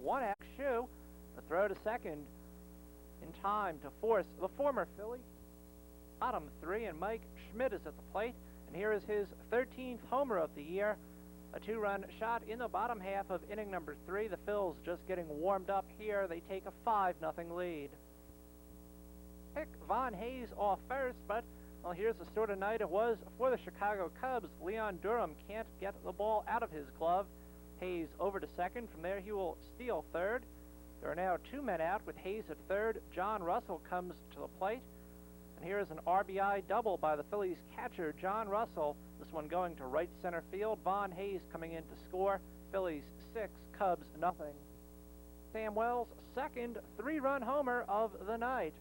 one out. Shoe, the throw to second in time to force the former Philly bottom three, and Mike Schmidt is at the plate, and here is his 13th homer of the year. A two-run shot in the bottom half of inning number 3. The Phils just getting warmed up here. They take a 5-0 lead. Pick Von Hayes off first, but well, here's the sort of night it was for the Chicago Cubs. Leon Durham can't get the ball out of his glove. Hayes over to second. From there, he will steal third. There are now 2 men out with Hayes at third. John Russell comes to the plate. And here is an RBI double by the Phillies catcher, John Russell. This one going to right center field. Von Hayes coming in to score. Phillies 6, Cubs nothing. Sam Wells' second 3-run homer of the night.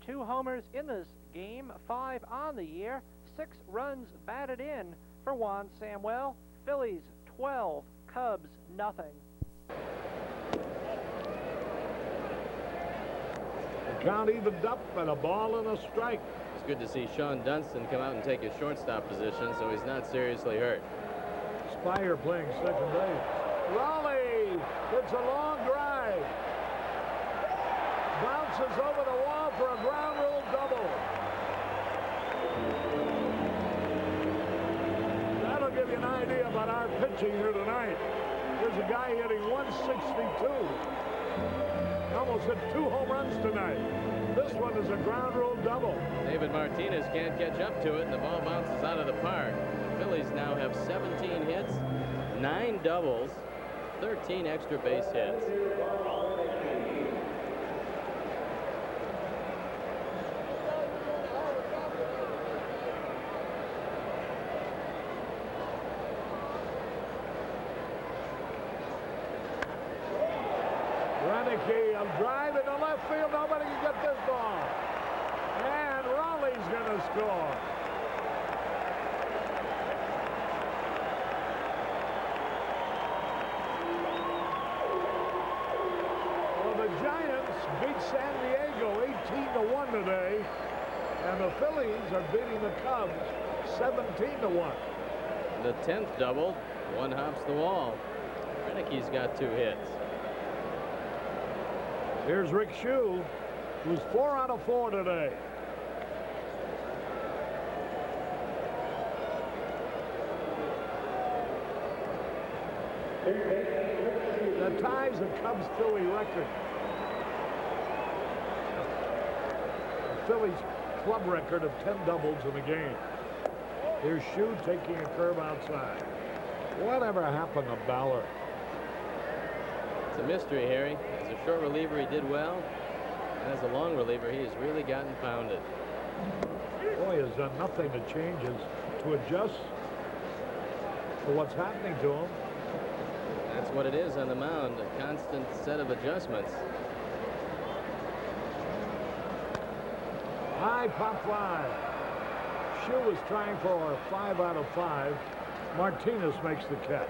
2 homers in this game, 5 on the year, 6 runs batted in for Juan Samuel. Phillies 12, Cubs nothing. The count evened up and a ball and a strike. It's good to see Sean Dunston come out and take his shortstop position, so he's not seriously hurt. Spire playing second base. Raleigh hits a long drive. Bounces over the wall for a ground rule double. That'll give you an idea about our pitching here tonight. There's a guy hitting 162. Almost hit 2 home runs tonight. This one is a ground rule double. David Martinez can't catch up to it, and the ball bounces out of the park. The Phillies now have 17 hits, 9 doubles, 13 extra base hits. A drive into left field. Nobody can get this ball. And Raleigh's going to score. Well, the Giants beat San Diego 18-1 today. And the Phillies are beating the Cubs 17-1. The 10th double. One hops the wall. Renicke's got 2 hits. Here's Rick Shue, who's 4 out of 4 today. That ties the Cubs-Philly record. The Phillies club record of 10 doubles in a game. Here's Shue taking a curve outside. Whatever happened to Ballard? It's a mystery, Harry. As a short reliever, he did well. And as a long reliever, he has really gotten pounded. Boy, has done nothing to change to adjust to what's happening to him. That's what it is on the mound, a constant set of adjustments. High pop fly. Shue is trying for a 5 out of 5. Martinez makes the catch.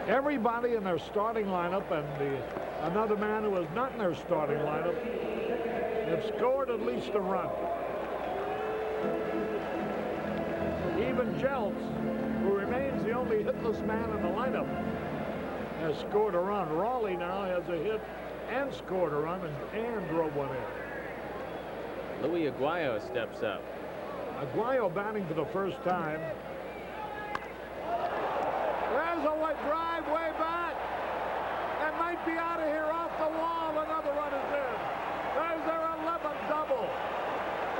Everybody in their starting lineup and another man who is not in their starting lineup have scored at least a run. Even Jeltz, who remains the only hitless man in the lineup, has scored a run. Raleigh now has a hit and scored a run and drove one in. Louis Aguayo steps up. Aguayo batting for the first time. There's a wide drive way back. And might be out of here off the wall. Another run is in. There's their 11th double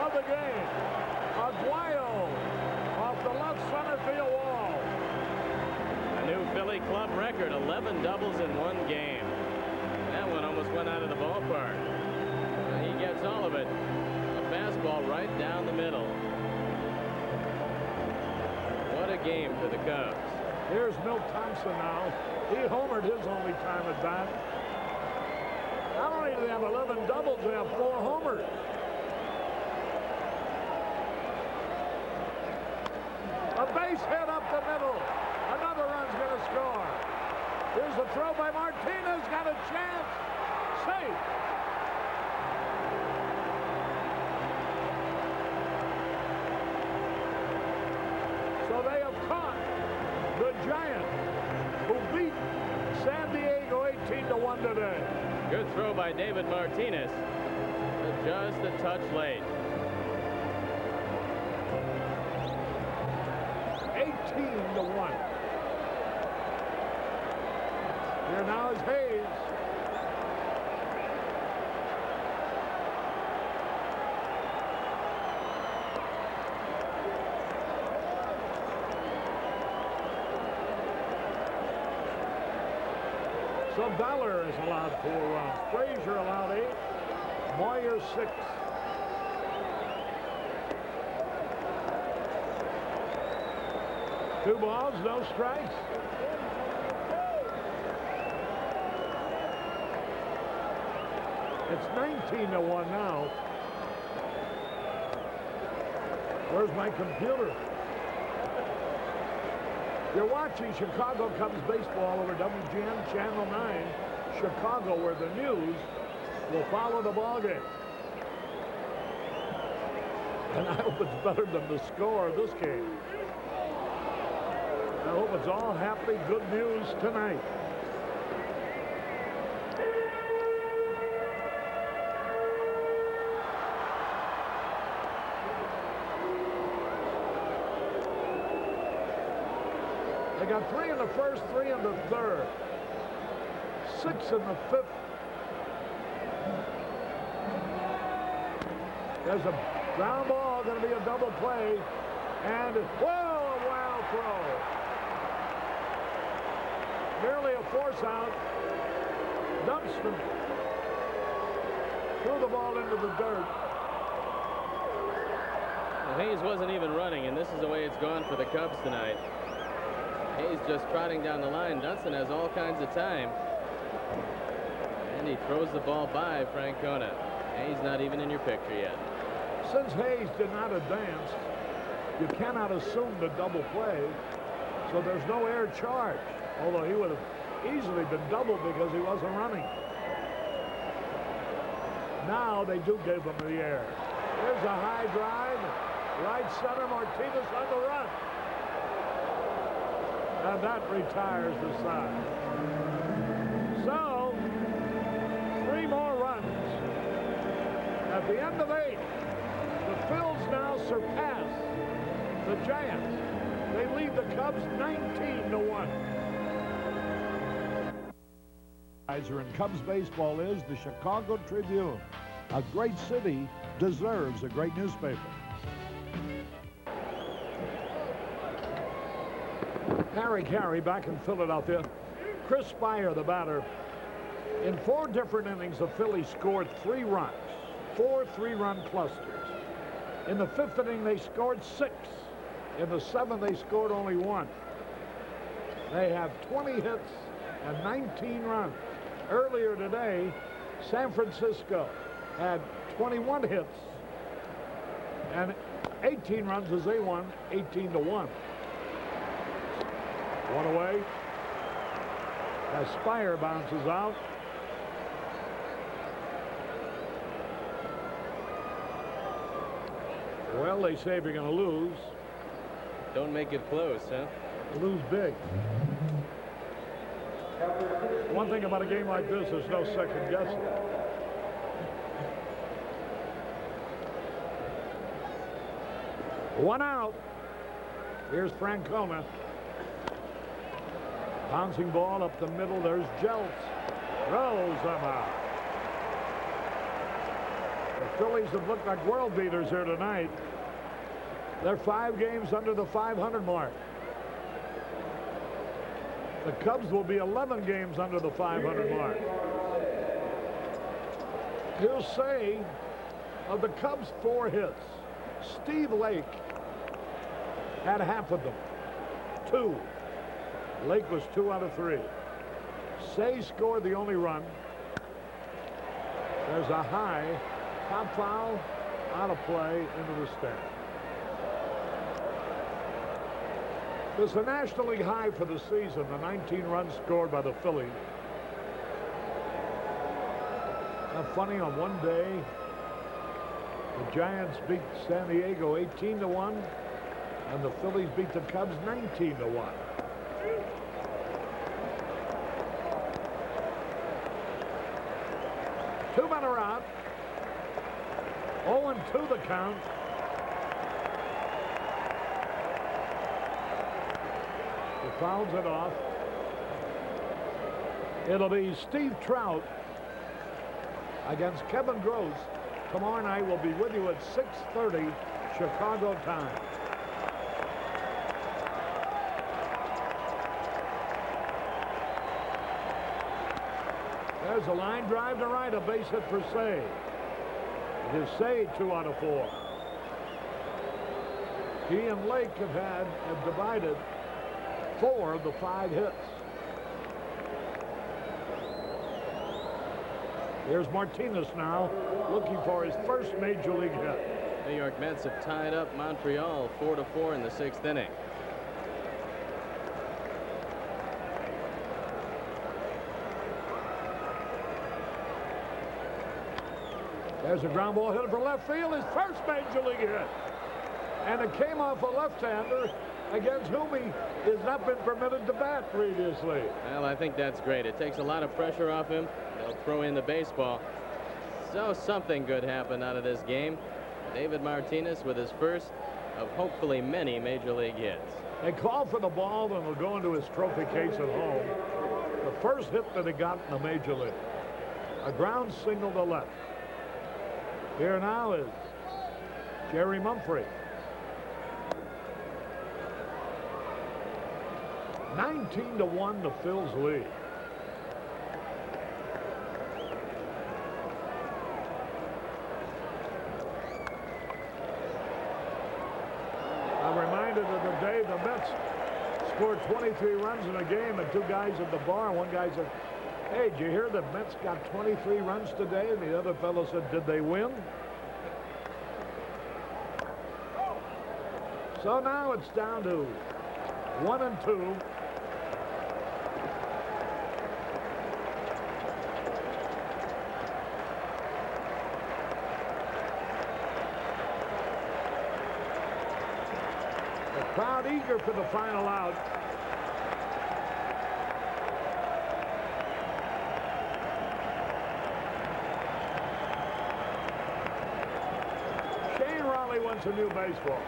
of the game. Aguayo off the left center field wall. A new Philly club record, 11 doubles in one game. That one almost went out of the ballpark. And he gets all of it. A fastball right down the middle. What a game for the Cubs. Here's Milt Thompson now. He homered his only time at bat. Not only do they have 11 doubles, they have 4 homers. A base hit up the middle. Another run's going to score. Here's a throw by Martinez. Got a chance. Safe. So they have caught the Giants, who beat San Diego 18-1 today. Good throw by David Martinez. But just a touch late. 18-1. Here now is Hayes. So Dollar is allowed 4 runs. Frazier allowed 8. Moyer 6. Two balls, no strikes. It's 19-1 now. Where's my computer? You're watching Chicago Cubs baseball over WGN Channel 9, Chicago, where the news will follow the ball game. And I hope it's better than the score of this game. I hope it's all happy, good news tonight. They got 3 in the first, 3 in the third, 6 in the fifth. There's a ground ball, going to be a double play, and whoa, a wild throw. Nearly a force out. Dunston threw the ball into the dirt. Well, Hayes wasn't even running, and this is the way it's gone for the Cubs tonight. Hayes just trotting down the line. Dunston has all kinds of time. And he throws the ball by Francona. Hayes not even in your picture yet. Since Hayes did not advance, you cannot assume the double play, so there's no air charge, although he would have easily been doubled because he wasn't running. Now they do give him the air. Here's a high drive. Right center, Martinez on the run. And that retires the side. So, 3 more runs. At the end of 8, the Phils now surpass the Giants. They lead the Cubs 19-1. In Cubs baseball is the Chicago Tribune. A great city deserves a great newspaper. Harry Carey back in Philadelphia. Chris Spire, the batter. In 4 different innings, the Phillies scored 3 runs. 4 3-run clusters. In the 5th inning, they scored 6. In the 7th, they scored only 1. They have 20 hits and 19 runs. Earlier today, San Francisco had 21 hits and 18 runs as they won 18-1. 1 away. As Spire bounces out. Well, they say if you're going to lose, don't make it close, huh? Lose big. One thing about a game like this, there's no second guessing. One out. Here's Francona. Bouncing ball up the middle. There's Jeltz. Throws them out. The Phillies have looked like world beaters here tonight. They're 5 games under the 500 mark. The Cubs will be 11 games under the 500 mark. He'll say of the Cubs' 4 hits, Steve Lake had half of them. 2. Lake was 2 out of 3. Say scored the only run. There's a high top foul, out of play, into the stand. This is a National League high for the season, the 19 runs scored by the Phillies. Now, funny, on one day, the Giants beat San Diego 18-1, and the Phillies beat the Cubs 19-1. Two men are out. 0-2 the count. He fouls it off. It'll be Steve Trout against Kevin Gross. Tomorrow night. We'll be with you at 6:30 Chicago time. There's a line drive to right, a base hit for Say. It is Say 2 out of 4. He and Lake have divided 4 of the 5 hits. Here's Martinez now, looking for his first major league hit. New York Mets have tied up Montreal 4-4 in the 6th inning. There's a ground ball hit for left field, his first major league hit. And it came off a left-hander against whom he has not been permitted to bat previously. Well, I think that's great. It takes a lot of pressure off him. They'll throw in the baseball. So something good happened out of this game. David Martinez with his first of hopefully many major league hits. They call for the ball and will go into his trophy case at home. The first hit that he got in the major league. A ground single to left. Here now is Jerry Mumphrey. 19-1 the Phil's lead. I'm reminded of the day the Mets scored 23 runs in a game and 2 guys at the bar. One guy said, "Hey, did you hear the Mets got 23 runs today?" And the other fellow said, "Did they win?" So now it's down to 1-2. The crowd eager for the final out. Shane Raleigh wants a new baseball.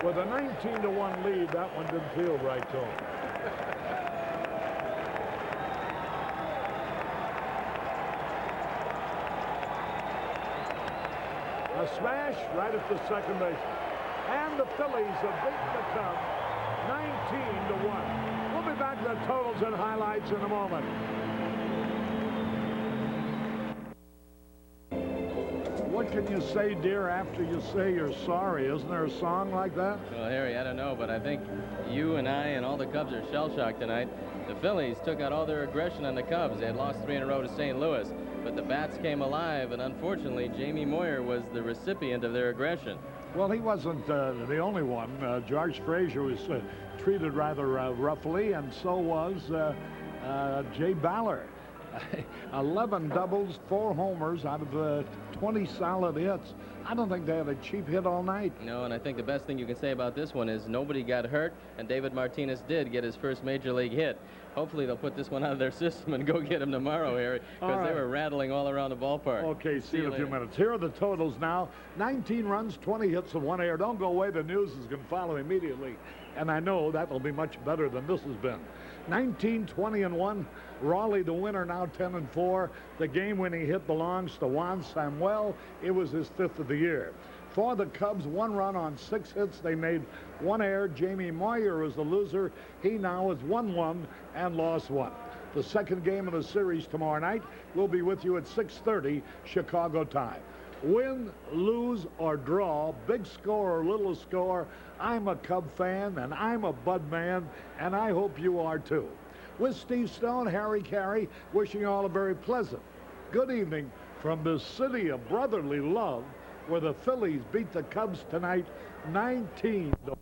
With a 19-1 lead, that one didn't feel right to him. A smash right at the second base. And the Phillies have beaten the Cubs 19-1. We'll be back to the totals and highlights in a moment. What can you say, dear, after you say you're sorry? Isn't there a song like that? Well, Harry, I don't know, but I think you and I and all the Cubs are shell-shocked tonight. The Phillies took out all their aggression on the Cubs. They had lost 3 in a row to St. Louis, but the bats came alive, and unfortunately, Jamie Moyer was the recipient of their aggression. Well, he wasn't the only one. George Frazier was treated rather roughly, and so was Jay Ballard. 11 doubles, 4 homers out of 20 solid hits. I don't think they had a cheap hit all night. No, and I think the best thing you can say about this one is nobody got hurt, and David Martinez did get his first major league hit. Hopefully they'll put this one out of their system and go get him tomorrow, Harry, because they were rattling all around the ballpark. Okay, see you in a few minutes. Here are the totals now. 19 runs, 20 hits, and 1 error. Don't go away. The news is going to follow immediately. And I know that will be much better than this has been. 19, 20, and 1. Raleigh, the winner, now 10-4. The game-winning hit belongs to Juan Samuel. It was his 5th of the year. For the Cubs, 1 run on 6 hits. They made 1 error. Jamie Moyer was the loser. He now is 1-1 and lost 1. The second game of the series tomorrow night. We'll be with you at 6:30 Chicago time. Win, lose, or draw, big score or little score, I'm a Cub fan, and I'm a Bud man, and I hope you are too. With Steve Stone, Harry Carey, wishing you all a very pleasant good evening from the city of brotherly love, where the Phillies beat the Cubs tonight 19-1.